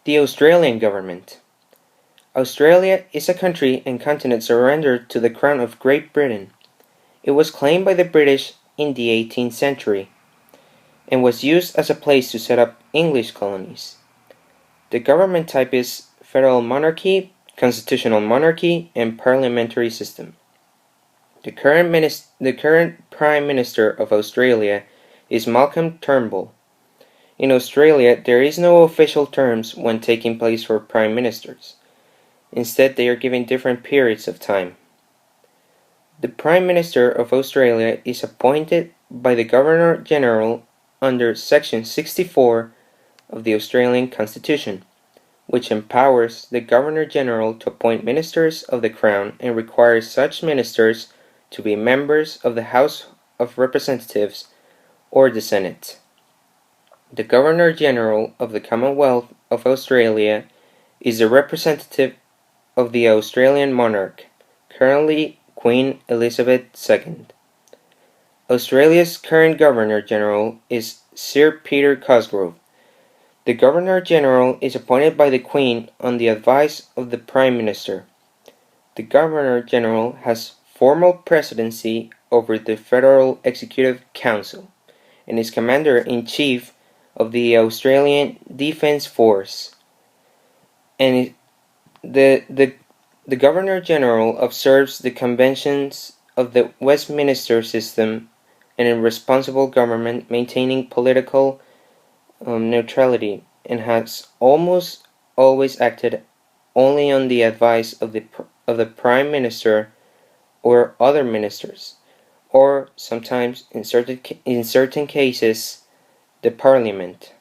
The Australian government. Australia is a country and continent surrendered to the Crown of Great Britain. It was claimed by the British in the 18th century and was used as a place to set up English colonies. The government type is federal monarchy, constitutional monarchy, and parliamentary system. The current Prime Minister of Australia is Malcolm Turnbull. In Australia, there is no official terms when taking place for prime ministers. Instead, they are given different periods of time. The Prime Minister of Australia is appointed by the Governor-General under Section 64 of the Australian Constitution, which empowers the Governor-General to appoint ministers of the Crown and requires such ministers to be members of the House of Representatives or the Senate. The Governor-General of the Commonwealth of Australia is the representative of the Australian monarch, currently Queen Elizabeth II. Australia's current Governor-General is Sir Peter Cosgrove. The Governor-General is appointed by the Queen on the advice of the Prime Minister. The Governor-General has formal presidency over the Federal Executive Council and is Commander-in-Chief of the Australian Defence Force. And the Governor-General observes the conventions of the Westminster system and in responsible government, maintaining political neutrality, and has almost always acted only on the advice of the Prime Minister or other ministers, or sometimes in certain cases the Parliament.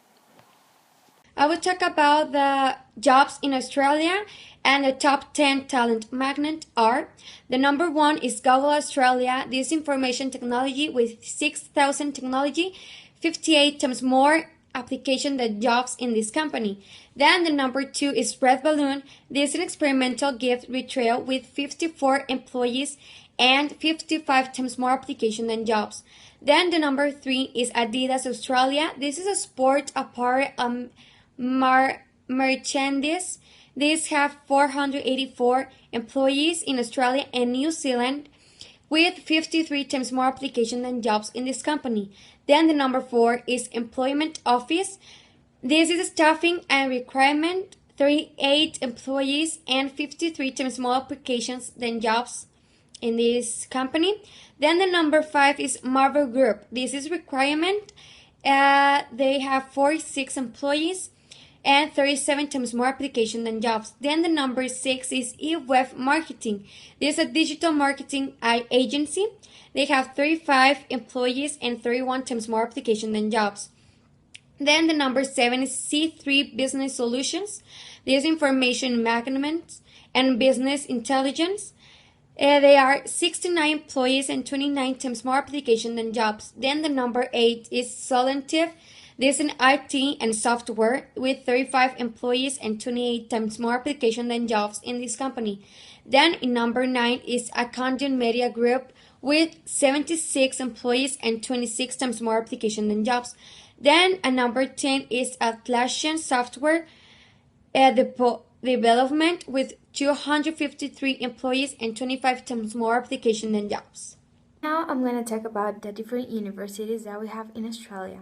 I will talk about the jobs in Australia, and the top 10 talent magnet are: the number 1 is Google Australia. This information technology with 6,000 technology, 58 times more application than jobs in this company. Then the number 2 is Red Balloon. This is an experimental gift retrieval with 54 employees and 55 times more application than jobs. Then the number 3 is Adidas Australia. This is a sport apparel merchandise. These have 484 employees in Australia and New Zealand, with 53 times more application than jobs in this company. Then the number 4 is Employment Office. This is staffing and requirement, 38 employees and 53 times more applications than jobs in this company. Then the number 5 is Marvel Group. This is requirement. They have 46 employees and 37 times more application than jobs. Then the number 6 is eWeb Marketing. This is a digital marketing agency. They have 35 employees and 31 times more application than jobs. Then the number 7 is C3 Business Solutions. This is information management and business intelligence. They are 69 employees and 29 times more application than jobs. Then the number 8 is Solentive. This is an IT and software with 35 employees and 28 times more application than jobs in this company. Then in number 9 is Acondion Media Group with 76 employees and 26 times more application than jobs. Then at number 10 is Atlassian Software Development with 253 employees and 25 times more application than jobs. Now I'm going to talk about the different universities that we have in Australia.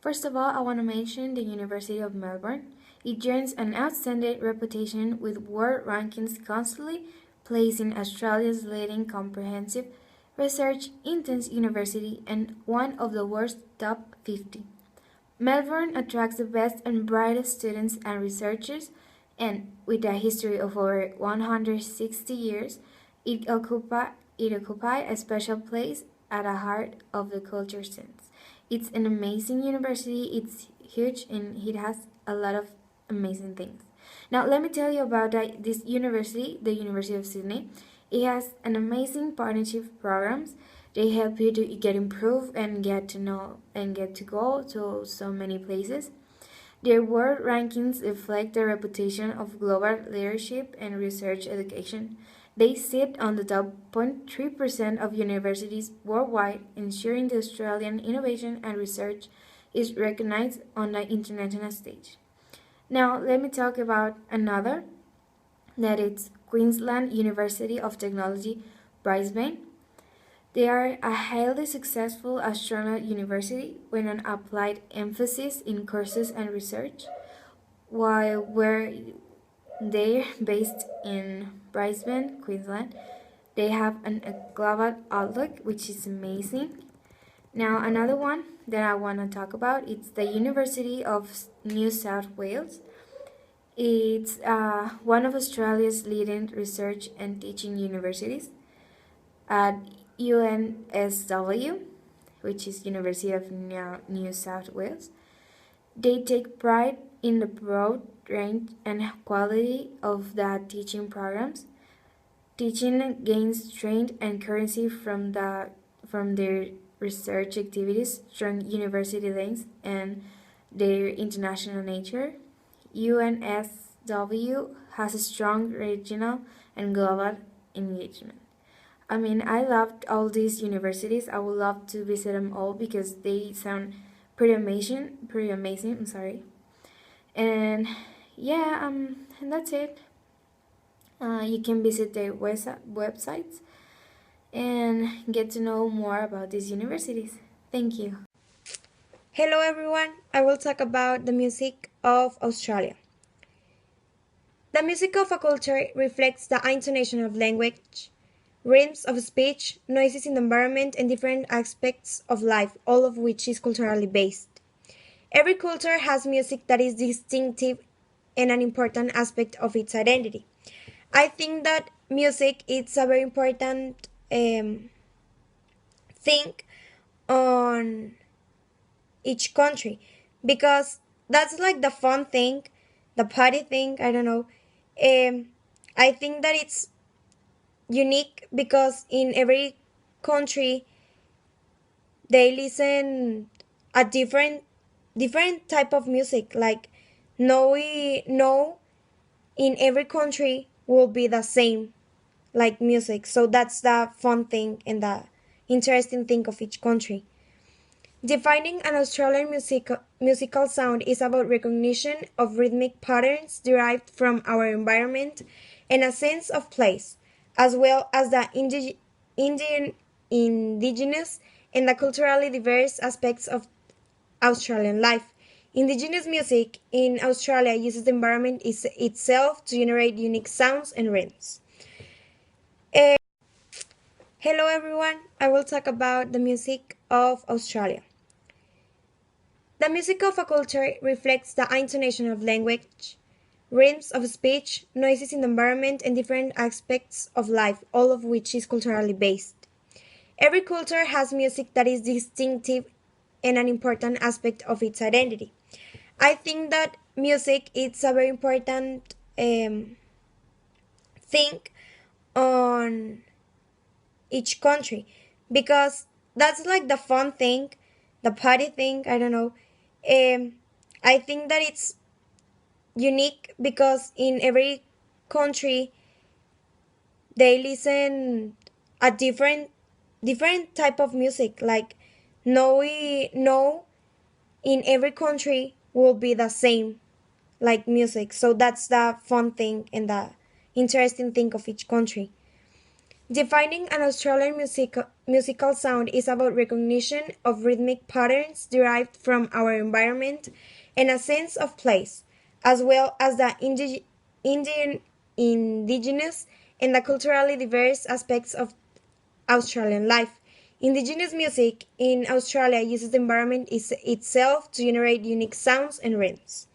First of all, I want to mention the University of Melbourne. It earns an outstanding reputation with world rankings constantly placing Australia's leading comprehensive research intense university and one of the world's top 50. Melbourne attracts the best and brightest students and researchers, and with a history of over 160 years, it occupies a special place at the heart of the culture scene. It's an amazing university, it's huge, and it has a lot of amazing things. Now, let me tell you about this university, the University of Sydney. It has an amazing partnership programs. They help you to get improved and get to know and get to go to so many places. Their world rankings reflect their reputation of global leadership and research education. They sit on the top 0.3% of universities worldwide, ensuring the Australian innovation and research is recognized on the international stage. Now, let me talk about another, that it's Queensland University of Technology, Brisbane. They are a highly successful astronaut university with an applied emphasis in courses and research. While they're based in Brisbane, Queensland, they have a global outlook, which is amazing. Now, another one that I want to talk about, it's the University of New South Wales. It's one of Australia's leading research and teaching universities. At UNSW, which is University of New South Wales, they take pride in the broad range and quality of the teaching programs. Teaching gains strength and currency from their research activities, strong university links, and their international nature. UNSW has a strong regional and global engagement. I mean, I loved all these universities. I would love to visit them all because they sound pretty amazing. Pretty amazing. I'm sorry. And yeah, and that's it. You can visit their websites and get to know more about these universities. Thank you. Hello everyone, I will talk about the music of Australia. The music of a culture reflects the intonation of language, rhythms of speech, noises in the environment, and different aspects of life, all of which is culturally based. Every culture has music that is distinctive and an important aspect of its identity. I think that music is a very important thing on each country because that's like the fun thing, the party thing. I don't know. Um, I think that it's unique because in every country they listen a different type of music. Like no in every country will be the same like music. So that's the fun thing and the interesting thing of each country. Defining an Australian musical sound is about recognition of rhythmic patterns derived from our environment and a sense of place, as well as the indigenous and the culturally diverse aspects of Australian life. Indigenous music in Australia uses the environment itself to generate unique sounds and rhythms. Hello everyone, I will talk about the music of Australia. The music of a culture reflects the intonation of language, rhythms of speech, noises in the environment, and different aspects of life, all of which is culturally based. Every culture has music that is distinctive and an important aspect of its identity. I think that music is a very important thing on each country because that's like the fun thing, the party thing. I don't know. I think that it's unique because in every country they listen a different type of music. Like no in every country will be the same like music. So that's the fun thing and the interesting thing of each country. Defining an Australian musical sound is about recognition of rhythmic patterns derived from our environment and a sense of place, as well as the indigenous and the culturally diverse aspects of Australian life. Indigenous music in Australia uses the environment itself to generate unique sounds and rhythms.